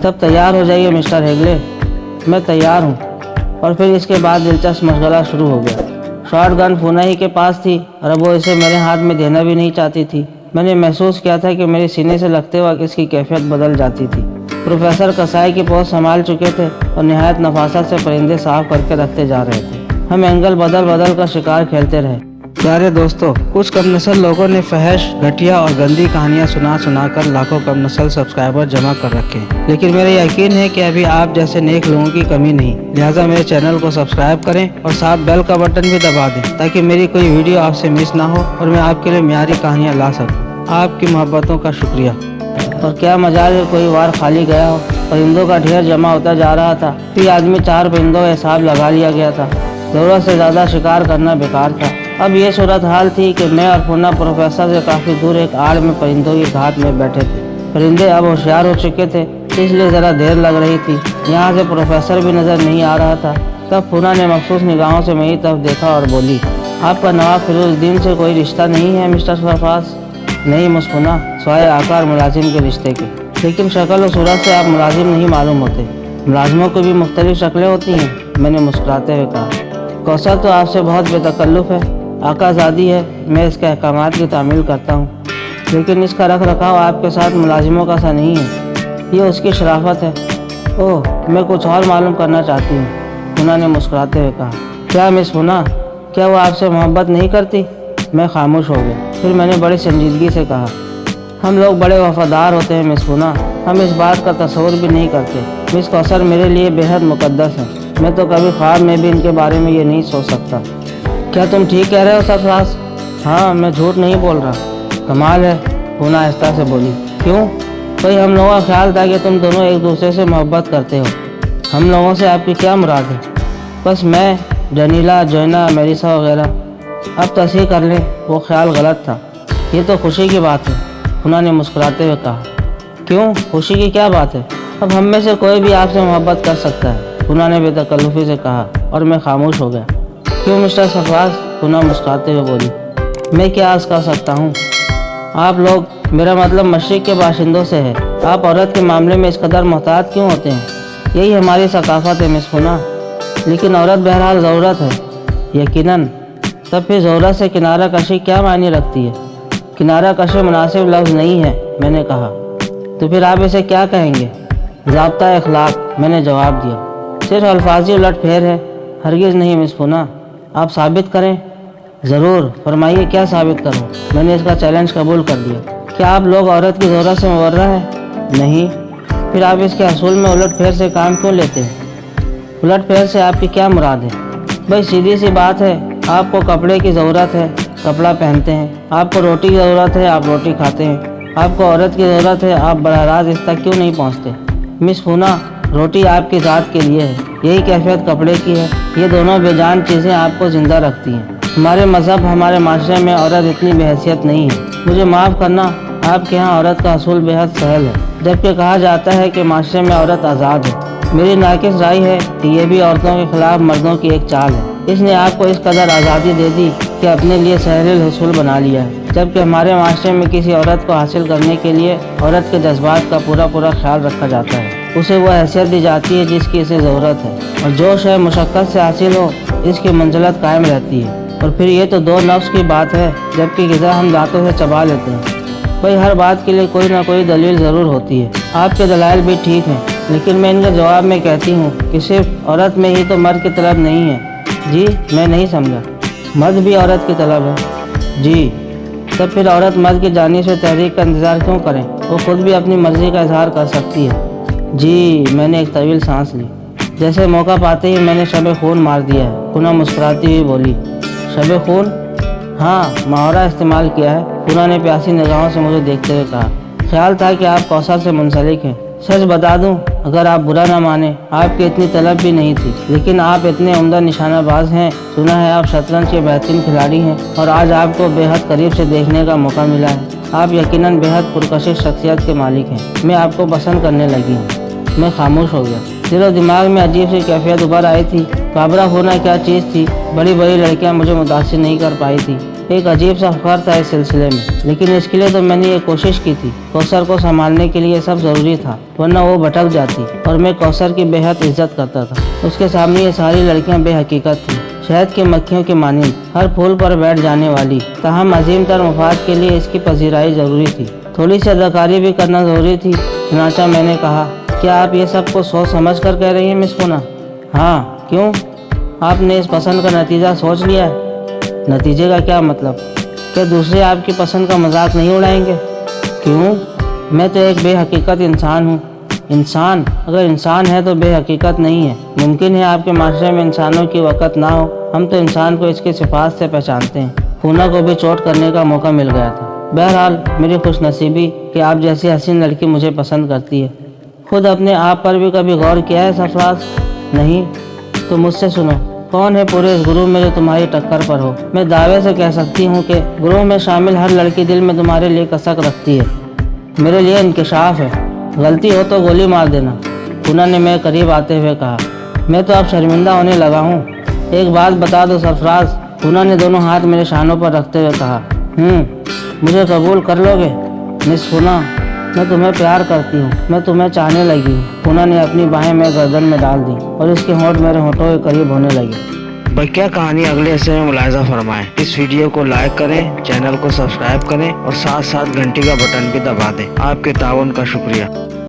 तब तैयार हो जाइए मिस्टर हेगले। मैं तैयार हूँ। और फिर इसके बाद दिलचस्प मशगला शुरू हो गया। शॉर्ट गन फूना ही के पास थी और अब वो इसे मेरे हाथ में देना भी नहीं चाहती थी। मैंने महसूस किया था कि मेरे सीने से लगते वक्त इसकी कैफियत बदल जाती थी। प्रोफेसर कसाई की पोस्ट संभाल चुके थे और निहायत नफासत से परिंदे साफ करके रखते जा रहे थे। हम एंगल बदल बदल कर शिकार खेलते रहे। प्यारे दोस्तों, कुछ कम नस्ल लोगों ने फहश, घटिया और गंदी कहानियां सुना कर लाखों कम नस्ल सब्सक्राइबर जमा कर रखे हैं, लेकिन मेरा यकीन है कि अभी आप जैसे नेक लोगों की कमी नहीं। लिहाजा मेरे चैनल को सब्सक्राइब करें और साथ बेल का बटन भी दबा दें ताकि मेरी कोई वीडियो आपसे मिस ना हो और मैं आपके लिए म्यारी कहानियाँ ला सकूँ। आपकी मोहब्बतों का शुक्रिया। और क्या मजाल है, कोई वार खाली गया हो। परिंदों का ढेर जमा होता जा रहा था। फिर आदमी 4 परिंदों का हिसाब लगा लिया गया था। ज़रूरत से ज़्यादा शिकार करना बेकार था। अब ये सूरत हाल थी कि मैं और पूना प्रोफेसर से काफ़ी दूर एक आड़ में परिंदों की घात में बैठे थे। परिंदे अब होशियार हो चुके थे, इसलिए ज़रा देर लग रही थी। यहाँ से प्रोफेसर भी नज़र नहीं आ रहा था। तब पूना ने मखसूस निगाहों से मेरी तरफ देखा और बोली, आपका नवाब फिरोजुद्दीन से कोई रिश्ता नहीं है मिस्टर सरफराज? नहीं मुस्कुना, स्वाय आकार मुलाजिम के रिश्ते के। लेकिन शक्ल और सूरत से आप मुलाजिम नहीं मालूम होते। मुलाजिमों को भी मुख्तलिफ शक्लें होती हैं, मैंने मुस्कुराते हुए कहा। कौसर तो आपसे बहुत बेतकल्लुफ़ है, आकाज़ादी है, मैं इसके अहकामात की तामील करता हूँ, लेकिन इसका रख रखाव आपके साथ मुलाजिमों का सा नहीं है। ये उसकी शराफत है। ओह, मैं कुछ और मालूम करना चाहती हूँ, पूना ने मुस्कुराते हुए कहा। क्या मिस पूना, क्या वो आपसे मोहब्बत नहीं करती? मैं खामोश हो गया। फिर मैंने बड़ी संजीदगी से कहा, हम लोग बड़े वफादार होते हैं मिस पूना, हम इस बात का तस्वुर भी नहीं करते। मिस कौसर मेरे लिए बेहद मुकद्दस है। मैं तो कभी ख्वाब में भी इनके बारे में ये नहीं सोच सकता। क्या तुम ठीक कह रहे हो सरफराज? हाँ, मैं झूठ नहीं बोल रहा। कमाल है, पूना आहिस्ता से बोली। क्यों? कोई हम लोगों का ख्याल था कि तुम दोनों एक दूसरे से मोहब्बत करते हो। हम लोगों से आपकी क्या मुराद है? बस मैं, जनीला, जोइना, मेरिसा वगैरह। अब तस्हीह कर लें, वो ख्याल गलत था। ये तो खुशी की बात है, पूना ने मुस्कुराते हुए कहा। क्यों, खुशी की क्या बात है? अब हम में से कोई भी आपसे मोहब्बत कर सकता है, पूना ने बेतकल्लुफ़ी से कहा। और मैं खामोश हो गया। क्यों मिस्टर सरफराज? पूना मुस्कुराते हुए बोली। मैं क्या अर्ज़ कर सकता हूँ? आप लोग, मेरा मतलब मशरिक़ के बाशिंदों से है, आप औरत के मामले में इस कदर मोहतात क्यों होते हैं? यही हमारी सकाफ़त है मिस पूना। लेकिन औरत बहरहाल ज़रूरत है। यकीनन। तब फिर ज़रूरत से किनारा कशी क्या मायने रखती है? किनारा कशी मुनासिब लफ्ज़ नहीं है, मैंने कहा। तो फिर आप इसे क्या कहेंगे? ज़ाब्ता अखलाक, मैंने जवाब दिया। सिर्फ अल्फाजी उलट फेर है, हरगिज़ नहीं मिस पूना। आप साबित करें। ज़रूर, फरमाइए क्या साबित करूं? मैंने इसका चैलेंज कबूल कर दिया। क्या आप लोग औरत की ज़रूरत से मुबर्रा हैं? नहीं। फिर आप इसके असूल में उलट फेर से काम क्यों लेते हैं? उलट फेर से आपकी क्या मुराद है? भाई सीधी सी बात है, आपको कपड़े की ज़रूरत है, कपड़ा पहनते हैं। आपको रोटी की ज़रूरत है, आप रोटी खाते हैं। आपको औरत की ज़रूरत है, आप बराह रास्त इस तक क्यों नहीं पहुँचते? मिस पूना, रोटी आपकी ज़ात के लिए है, यही कैफियत कपड़े की है। ये दोनों बेजान चीज़ें आपको ज़िंदा रखती हैं। हमारे मज़हब, हमारे माशरे में औरत इतनी बेहैसियत नहीं है। मुझे माफ़ करना, आपके यहाँ औरत का असूल बेहद सहल है, जबकि कहा जाता है कि माशरे में औरत आज़ाद है। मेरी नाकिस राय है कि यह भी औरतों के खिलाफ मर्दों की एक चाल है। इसने आपको इस कदर आज़ादी दे दी कि अपने लिए सहल हसूल बना लिया है, जबकि हमारे माशरे में किसी औरत को हासिल करने के लिए औरत के जज्बात का पूरा ख्याल रखा जाता है। उसे वो हैसियत दी जाती है जिसकी इसे ज़रूरत है, और जो शय मुशक्क़त से हासिल हो, इसकी मंजिलत कायम रहती है। और फिर ये तो दो नफ्स की बात है, जबकि ग़िज़ा हम दांतों से चबा लेते हैं। भाई हर बात के लिए कोई ना कोई दलील ज़रूर होती है। आपके दलाइल भी ठीक हैं, लेकिन मैं इनके जवाब में कहती हूँ कि सिर्फ औरत में ही तो मर्द की तलब नहीं है। जी, मैं नहीं समझा। मर्द भी औरत की तलब है? जी। तब फिर औरत मर्द की जानिब से तहरीक का इंतज़ार क्यों करें? वो खुद भी अपनी मर्ज़ी का इजहार कर सकती है। जी, मैंने एक तवील सांस ली। जैसे मौका पाते ही मैंने शब खून मार दिया है, पूना मुस्कुराती हुई बोली। शब खून? हाँ, मुहावरा इस्तेमाल किया है, पूना ने प्यासी निगाहों से मुझे देखते हुए कहा। ख्याल था कि आप कौसर से मुंसलिक हैं। सच बता दूं, अगर आप बुरा ना माने, आपकी इतनी तलब भी नहीं थी, लेकिन आप इतने उम्दा निशानाबाज हैं। सुना है आप शतरंज के बेहतरीन खिलाड़ी हैं, और आज आपको बेहद करीब से देखने का मौका मिला है। आप यकीनन बेहद पुरकशिश शख्सियत के मालिक हैं। मैं आपको पसंद करने लगी हूँ। मैं खामोश हो गया। दिलो दिमाग में अजीब सी कैफियत उभर आई थी। काबरा होना क्या चीज़ थी? बड़ी बड़ी लड़कियाँ मुझे मुतासिर नहीं कर पाई थी। ایک عجیب سا فخر تھا اس سلسلے میں، لیکن اس کے لیے تو میں نے یہ کوشش کی تھی۔ کوثر کو سنبھالنے کے لیے سب ضروری تھا، ورنہ وہ بھٹک جاتی، اور میں کوثر کی بے حد عزت کرتا تھا۔ اس کے سامنے یہ ساری لڑکیاں بے حقیقت تھیں، شہد کی مکھیوں کے مانند، ہر پھول پر بیٹھ جانے والی، تاہم عظیم تر مفاد کے لیے اس کی پذیرائی ضروری تھی، تھوڑی سی اداکاری بھی کرنا ضروری تھی۔ چنانچہ میں نے کہا، کیا آپ یہ سب کو سوچ سمجھ کر کہہ رہی ہیں مس پونا؟ ہاں، کیوں؟ آپ نے اس پسند کا نتیجہ سوچ لیا ہے؟ نتیجے کا کیا مطلب؟ کہ دوسرے آپ کی پسند کا مذاق نہیں اڑائیں گے؟ کیوں؟ میں تو ایک بے حقیقت انسان ہوں۔ انسان؟ اگر انسان ہے تو بے حقیقت نہیں ہے۔ ممکن ہے آپ کے معاشرے میں انسانوں کی وقت نہ ہو، ہم تو انسان کو اس کی صفات سے پہچانتے ہیں۔ پونا کو بھی چوٹ کرنے کا موقع مل گیا تھا۔ بہرحال میری خوش نصیبی کہ آپ جیسی حسین لڑکی مجھے پسند کرتی ہے۔ خود اپنے آپ پر بھی کبھی غور کیا ہے سرفراز؟ نہیں؟ تو مجھ سے سنو، کون ہے پورے اس گروہ میں جو تمہاری ٹکر پر ہو؟ میں دعوے سے کہہ سکتی ہوں کہ گروہ میں شامل ہر لڑکی دل میں تمہارے لیے کسک رکھتی ہے۔ میرے لیے انکشاف ہے۔ غلطی ہو تو گولی مار دینا، پونا نے میرے قریب آتے ہوئے کہا۔ میں تو اب شرمندہ ہونے لگا ہوں۔ ایک بات بتا دو سرفراز، پونا نے دونوں ہاتھ میرے شانوں پر رکھتے ہوئے کہا۔ مجھے قبول کر لو گے مس پونا؟ میں تمہیں پیار کرتی ہوں، میں تمہیں چاہنے لگی ہوں۔ پونا نے اپنی باہیں میرے گردن میں ڈال دی اور اس کے ہونٹ میرے ہونٹوں کے قریب ہونے لگے۔ بقیہ کہانی اگلے حصے میں ملاحظہ فرمائیں۔ اس ویڈیو کو لائک کریں، چینل کو سبسکرائب کریں اور ساتھ ساتھ گھنٹی کا بٹن بھی دبا دیں۔ آپ کے تعاون کا شکریہ۔